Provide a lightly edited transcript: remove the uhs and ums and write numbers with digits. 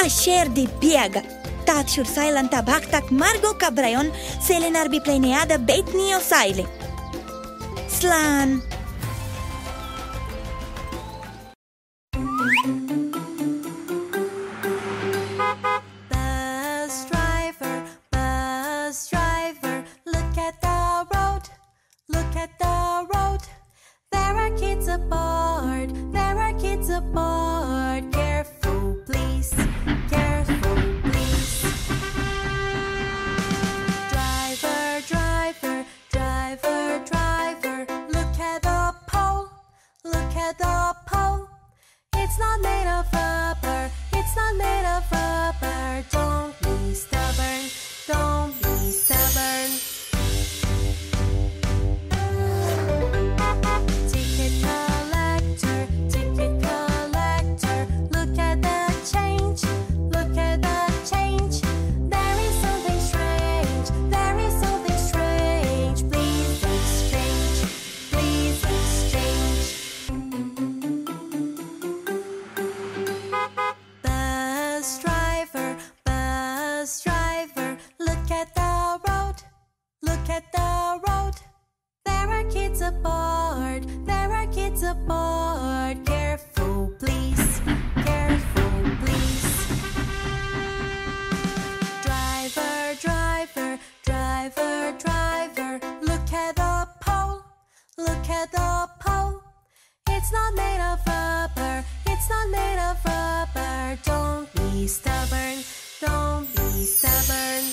a sér di biega. Ta athchúrsáil an tabhachtach margo cabrayon se lenár bi pláinéad a beit Liostáil. Slán. Bus driver, look at the road, look at the road. There are kids aboard, there are kids aboard. Careful, please, careful, please. Driver, driver, driver, driver, look at the pole, look at the pole. It's not made of rubber, it's not made of rubber. Don't be stubborn, don't be stubborn. Ticket collector, look at the change, look at the change. There is something strange, there is something strange. Please exchange, please exchange. Bus driver, look at the road, look at the road. There are kids aboard, there are kids aboard. Careful, please, careful, please. Driver, driver, driver, driver, look at the pole, look at the pole. It's not made of rubber, it's not made of rubber. Don't be stubborn, don't be stubborn.